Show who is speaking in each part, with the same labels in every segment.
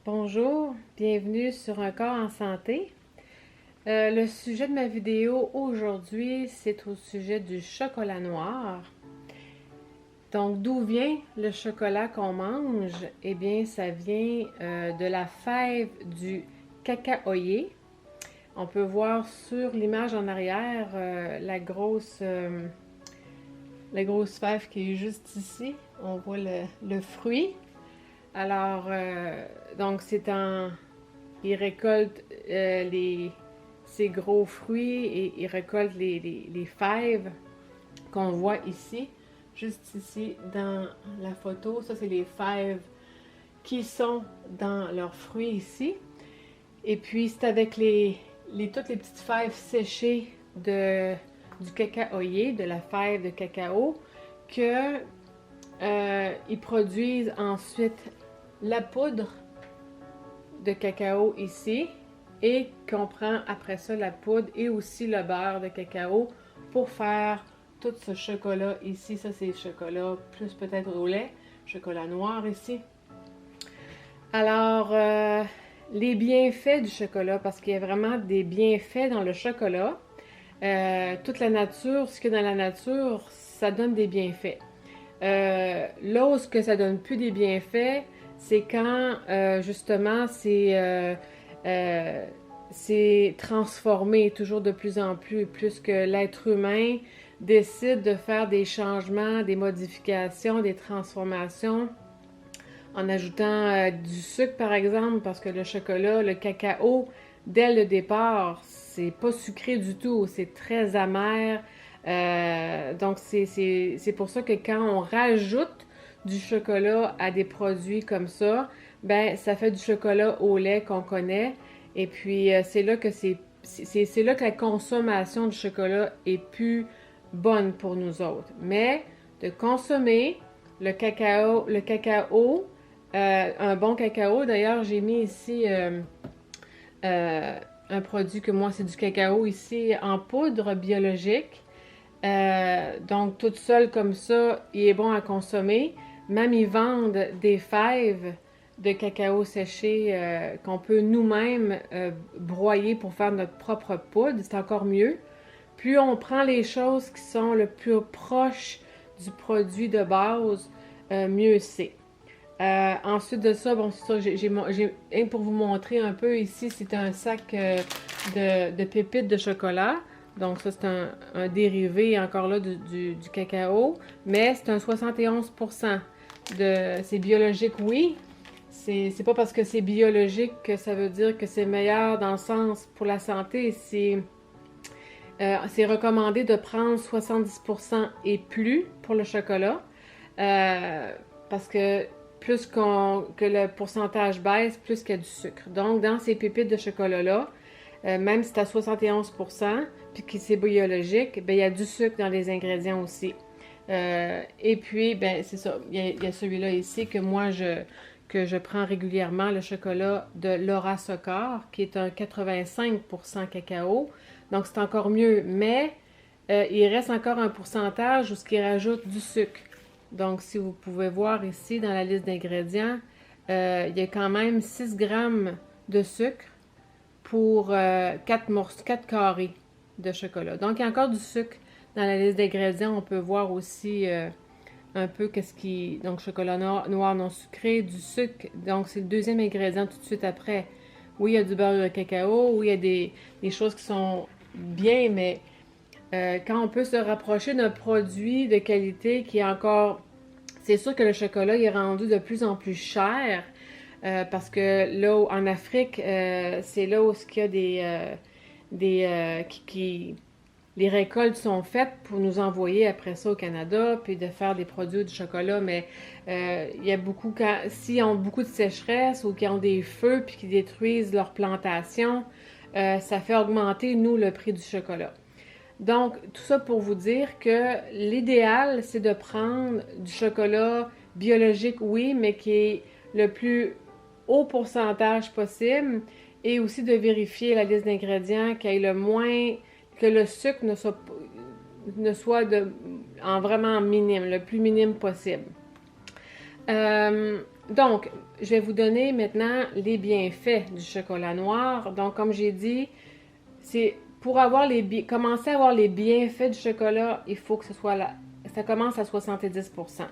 Speaker 1: Bonjour, bienvenue sur Un corps en santé. Le sujet de ma vidéo aujourd'hui, c'est au sujet du chocolat noir. Donc, d'où vient le chocolat qu'on mange? Eh bien, ça vient de la fève du cacaoyer. On peut voir sur l'image en arrière la grosse fève qui est juste ici. On voit le fruit. Alors, donc ils récoltent ces gros fruits et ils récoltent les fèves qu'on voit ici, juste ici dans la photo. Ça, c'est les fèves qui sont dans leurs fruits ici. Et puis, c'est avec toutes les petites fèves séchées du cacaoyer, de la fève de cacao, que ils produisent ensuite la poudre de cacao ici et qu'on prend après ça la poudre et aussi le beurre de cacao pour faire tout ce chocolat ici. Ça, c'est le chocolat plus peut-être au lait, chocolat noir ici. Alors, les bienfaits du chocolat, parce qu'il y a vraiment des bienfaits dans le chocolat. Toute la nature, ce qu'il y a dans la nature, ça donne des bienfaits. Là où que ça donne plus des bienfaits, c'est quand justement c'est transformé toujours de plus en plus que l'être humain décide de faire des changements, des modifications, des transformations en ajoutant du sucre par exemple, parce que le chocolat, le cacao, dès le départ, c'est pas sucré du tout, c'est très amer. Donc c'est pour ça que quand on rajoute du chocolat à des produits comme ça, ben ça fait du chocolat au lait qu'on connaît. Et puis c'est là que c'est là que la consommation du chocolat est plus bonne pour nous autres. Mais de consommer le cacao, un bon cacao. D'ailleurs, j'ai mis ici un produit que moi, c'est du cacao ici en poudre biologique. Donc, toute seule comme ça, il est bon à consommer. Même, ils vendent des fèves de cacao séché qu'on peut nous-mêmes broyer pour faire notre propre poudre. C'est encore mieux. Plus on prend les choses qui sont le plus proche du produit de base, mieux c'est. Ensuite de ça, bon, c'est ça, j'ai pour vous montrer un peu ici, c'est un sac de pépites de chocolat. Donc ça, c'est un dérivé encore là du cacao, mais c'est un 71%. C'est biologique, oui. C'est pas parce que c'est biologique que ça veut dire que c'est meilleur dans le sens pour la santé. C'est recommandé de prendre 70% et plus pour le chocolat. Parce que que le pourcentage baisse, plus qu'il y a du sucre. Donc, dans ces pépites de chocolat-là, même si c'est à 71%, puis que c'est biologique, ben, il y a du sucre dans les ingrédients aussi. Et puis, ben, c'est ça. Il y a celui-là ici que je prends régulièrement, le chocolat de Laura Socor, qui est un 85% cacao. Donc, c'est encore mieux. Mais, il reste encore un pourcentage où ce qui rajoute du sucre. Donc, si vous pouvez voir ici dans la liste d'ingrédients, il y a quand même 6 grammes de sucre pour 4 carrés de chocolat. Donc, il y a encore du sucre dans la liste d'ingrédients. On peut voir aussi un peu qu'est-ce qui... Donc, chocolat noir non sucré, du sucre. Donc, c'est le deuxième ingrédient tout de suite après. Oui, il y a du beurre de cacao. Oui, il y a des choses qui sont bien, mais quand on peut se rapprocher d'un produit de qualité qui est encore... C'est sûr que le chocolat il est rendu de plus en plus cher parce que là, en Afrique, c'est là où il y a les récoltes sont faites pour nous envoyer après ça au Canada, puis de faire des produits du chocolat, mais il y a beaucoup, s'ils ont beaucoup de sécheresse ou qu'ils ont des feux puis qu'ils détruisent leur plantation, ça fait augmenter, nous, le prix du chocolat. Donc, tout ça pour vous dire que l'idéal, c'est de prendre du chocolat biologique, oui, mais qui est le plus haut pourcentage possible et aussi de vérifier la liste d'ingrédients, qu'il y ait le moins, que le sucre ne soit en vraiment minime, le plus minime possible. Donc, je vais vous donner maintenant les bienfaits du chocolat noir. Donc, comme j'ai dit, c'est pour commencer à avoir les bienfaits du chocolat, il faut que ça commence à 70%.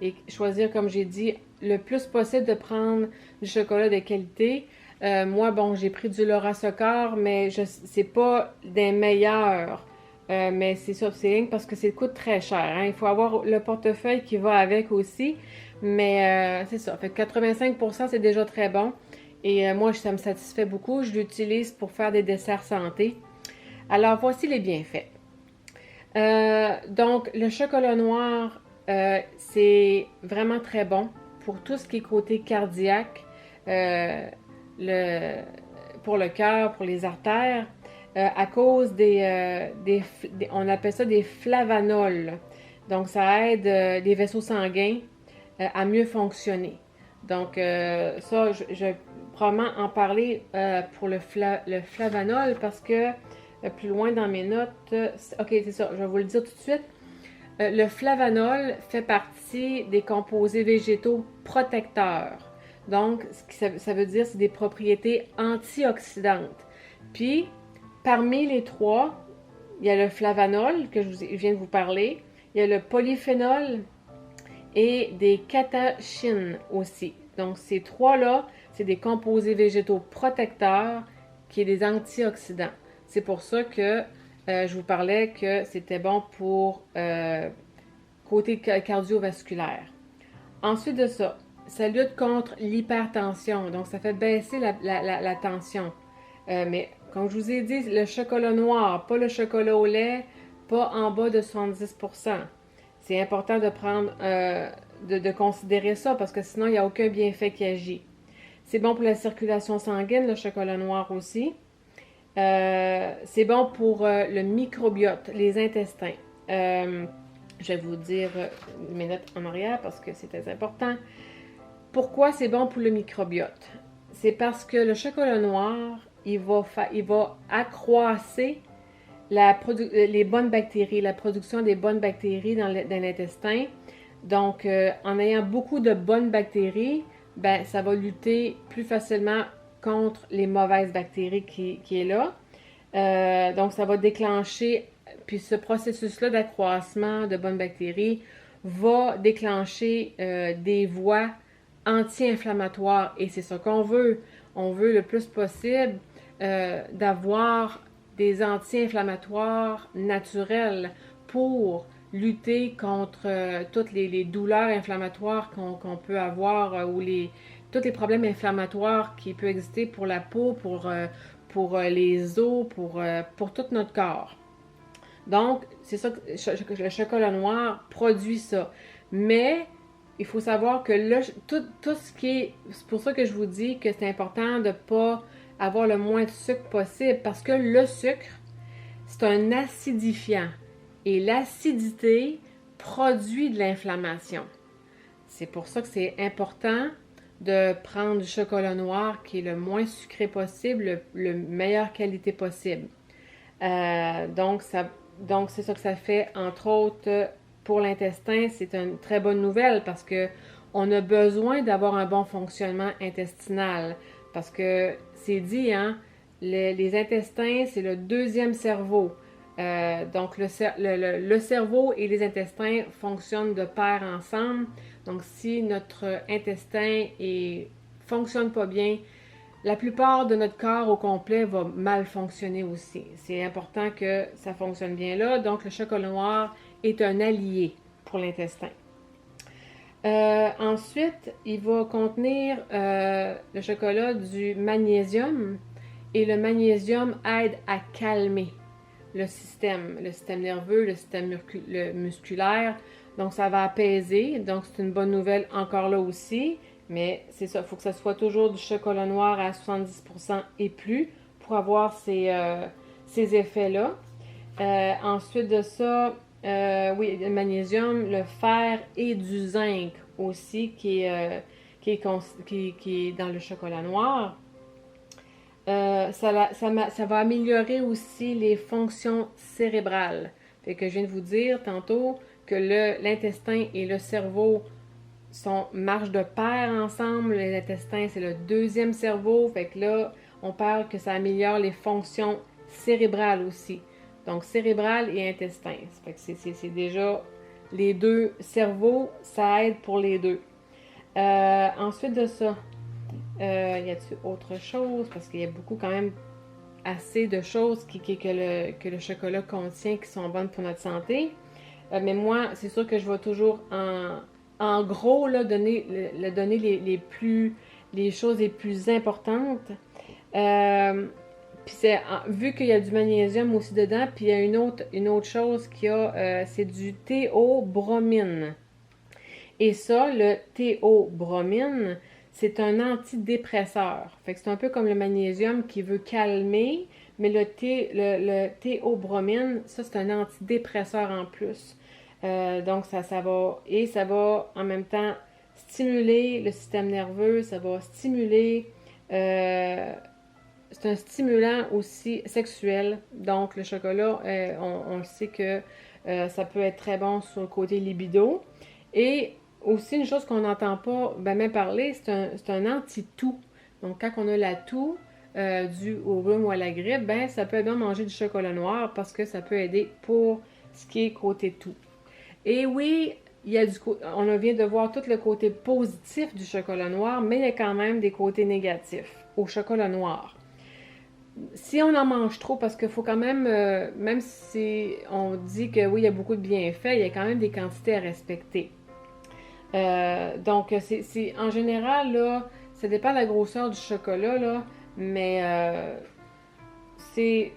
Speaker 1: Et choisir, comme j'ai dit, le plus possible de prendre du chocolat de qualité. Moi, bon, j'ai pris du Laura Socor, mais c'est pas des meilleurs. Mais c'est ça, c'est rien parce que ça coûte très cher. Hein. Il faut avoir le portefeuille qui va avec aussi. Mais c'est ça. Fait que 85%, c'est déjà très bon. Et moi, ça me satisfait beaucoup. Je l'utilise pour faire des desserts santé. Alors, voici les bienfaits. Donc, le chocolat noir, c'est vraiment très bon pour tout ce qui est côté cardiaque, euh, le, pour le cœur, pour les artères, à cause on appelle ça des flavanols. Donc, ça aide les vaisseaux sanguins à mieux fonctionner. Donc, ça, je vais probablement en parler pour le flavanol parce que plus loin dans mes notes, ok, c'est ça, je vais vous le dire tout de suite. Le flavanol fait partie des composés végétaux protecteurs. Donc, ça veut dire c'est des propriétés antioxydantes. Puis, parmi les trois, il y a le flavanol que je viens de vous parler, il y a le polyphénol et des catechins aussi. Donc, ces trois-là, c'est des composés végétaux protecteurs qui sont des antioxydants. C'est pour ça que je vous parlais que c'était bon pour côté cardiovasculaire. Ensuite de ça, ça lutte contre l'hypertension. Donc, ça fait baisser la tension. Mais, comme je vous ai dit, le chocolat noir, pas le chocolat au lait, pas en bas de 70%. C'est important de prendre, de considérer ça parce que sinon, il n'y a aucun bienfait qui agit. C'est bon pour la circulation sanguine, le chocolat noir aussi. C'est bon pour le microbiote, les intestins. Je vais vous dire mes notes en arrière parce que c'est très important. Pourquoi c'est bon pour le microbiote? C'est parce que le chocolat noir, il va accroisser les bonnes bactéries, la production des bonnes bactéries dans l'intestin. Donc, en ayant beaucoup de bonnes bactéries, ben, ça va lutter plus facilement contre les mauvaises bactéries qui est là. Donc, ça va déclencher, puis ce processus-là d'accroissement de bonnes bactéries va déclencher des voies anti-inflammatoires. Et c'est ça qu'on veut. On veut le plus possible d'avoir des anti-inflammatoires naturels pour lutter contre toutes les douleurs inflammatoires qu'on peut avoir ou tous les problèmes inflammatoires qui peuvent exister pour la peau, pour les os, pour tout notre corps. Donc, c'est ça que le chocolat noir produit ça. Mais, il faut savoir que tout ce qui est... C'est pour ça que je vous dis que c'est important de ne pas avoir le moins de sucre possible parce que le sucre, c'est un acidifiant. Et l'acidité produit de l'inflammation. C'est pour ça que c'est important de prendre du chocolat noir qui est le moins sucré possible, le meilleure qualité possible. Donc, c'est ça que ça fait, entre autres, pour l'intestin, c'est une très bonne nouvelle parce que on a besoin d'avoir un bon fonctionnement intestinal. Parce que c'est dit, hein, les intestins, c'est le deuxième cerveau. Donc, le cerveau et les intestins fonctionnent de pair ensemble. Donc, si notre intestin fonctionne pas bien, la plupart de notre corps au complet va mal fonctionner aussi. C'est important que ça fonctionne bien là. Donc, le chocolat noir est un allié pour l'intestin. Ensuite, il va contenir le chocolat du magnésium. Et le magnésium aide à calmer le système nerveux, le système musculaire. Donc, ça va apaiser. Donc, c'est une bonne nouvelle encore là aussi. Mais c'est ça, il faut que ça soit toujours du chocolat noir à 70% et plus pour avoir ces effets-là. Ensuite de ça, oui, le magnésium, le fer et du zinc aussi qui est dans le chocolat noir. Ça va améliorer aussi les fonctions cérébrales. Fait que je viens de vous dire tantôt que l'intestin et le cerveau marchent de pair ensemble. L'intestin, c'est le deuxième cerveau. Fait que là, on parle que ça améliore les fonctions cérébrales aussi. Donc, cérébral et intestin. Fait que c'est déjà les deux cerveaux, ça aide pour les deux. Ensuite de ça, y a-t-il autre chose? Parce qu'il y a beaucoup quand même assez de choses que le chocolat contient qui sont bonnes pour notre santé. Mais moi, c'est sûr que je vais toujours en gros là, donner les choses les plus importantes. Puis vu qu'il y a du magnésium aussi dedans, puis il y a une autre chose qu'il y a, c'est du théobromine. Et ça, le théobromine, c'est un antidépresseur. Fait que c'est un peu comme le magnésium qui veut calmer, mais le théobromine, ça c'est un antidépresseur en plus. Donc ça va en même temps stimuler le système nerveux, ça va stimuler, c'est un stimulant aussi sexuel. Donc le chocolat, on le sait que ça peut être très bon sur le côté libido. Et aussi, une chose qu'on n'entend pas même parler, c'est un anti-toux. Donc, quand on a la toux due au rhume ou à la grippe, ben ça peut être bien manger du chocolat noir parce que ça peut aider pour ce qui est côté toux. Et oui, on vient de voir tout le côté positif du chocolat noir, mais il y a quand même des côtés négatifs au chocolat noir. Si on en mange trop, parce qu'il faut quand même, même si on dit que oui, il y a beaucoup de bienfaits, il y a quand même des quantités à respecter. Donc, en général, là, ça dépend de la grosseur du chocolat, là, mais c'est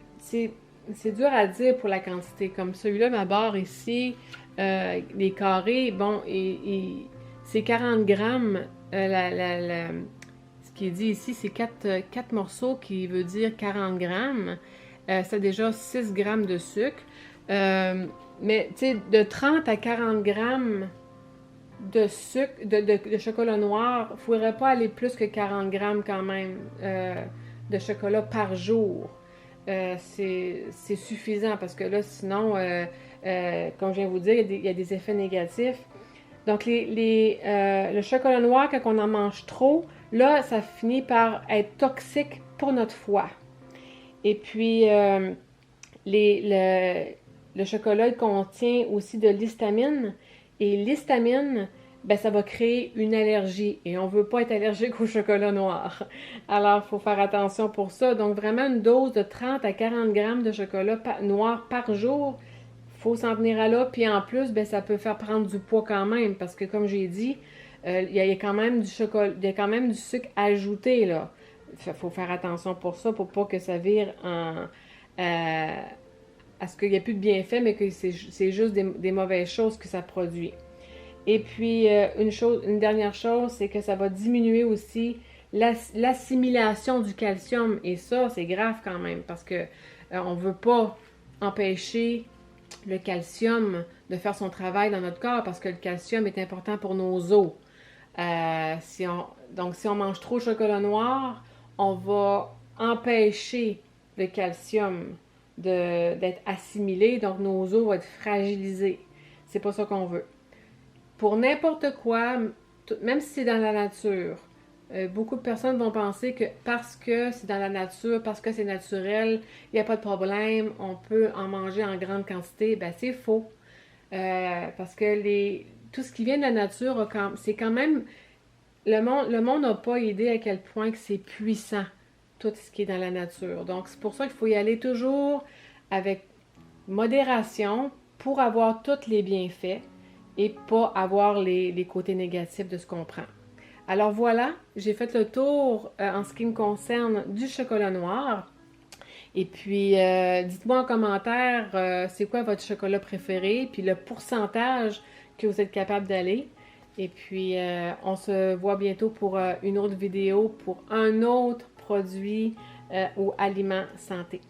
Speaker 1: dur à dire pour la quantité. Comme celui-là, ma barre ici, les carrés, bon, c'est 40 grammes. Ce qui est dit ici, c'est 4 morceaux qui veut dire 40 grammes. C'est déjà 6 grammes de sucre. Mais, tu sais, de 30 à 40 grammes de sucre, de chocolat noir, il ne faudrait pas aller plus que 40 grammes quand même de chocolat par jour. C'est suffisant parce que là, sinon, comme je viens de vous dire, il y a des effets négatifs. Donc, le chocolat noir, quand on en mange trop, là, ça finit par être toxique pour notre foie. Et puis, le chocolat il contient aussi de l'histamine. Et l'histamine, ben, ça va créer une allergie. Et on ne veut pas être allergique au chocolat noir. Alors, il faut faire attention pour ça. Donc, vraiment, une dose de 30 à 40 grammes de chocolat noir par jour, il faut s'en tenir à là. Puis en plus, ben, ça peut faire prendre du poids quand même. Parce que, comme j'ai dit, il y a quand même du chocolat, il y a quand même du sucre ajouté, là. Il faut faire attention pour ça, pour pas que ça vire à ce qu'il n'y a plus de bienfaits, mais que c'est juste des mauvaises choses que ça produit. Et puis, une dernière chose, c'est que ça va diminuer aussi l'assimilation du calcium. Et ça, c'est grave quand même, parce que on ne veut pas empêcher le calcium de faire son travail dans notre corps, parce que le calcium est important pour nos os. Donc, si on mange trop de chocolat noir, on va empêcher le calcium d'être assimilé, donc nos os vont être fragilisés. C'est pas ça qu'on veut. Pour n'importe quoi, même si c'est dans la nature, beaucoup de personnes vont penser que parce que c'est dans la nature, parce que c'est naturel, il n'y a pas de problème, on peut en manger en grande quantité. Ben, c'est faux. Parce que tout ce qui vient de la nature, c'est quand même... Le monde n'a pas idée à quel point que c'est puissant, tout ce qui est dans la nature. Donc, c'est pour ça qu'il faut y aller toujours avec modération pour avoir tous les bienfaits et pas avoir les côtés négatifs de ce qu'on prend. Alors voilà, j'ai fait le tour en ce qui me concerne du chocolat noir. Et puis, dites-moi en commentaire, c'est quoi votre chocolat préféré, puis le pourcentage que vous êtes capable d'aller. Et puis, on se voit bientôt pour une autre vidéo, pour un autre produit ou aliment santé.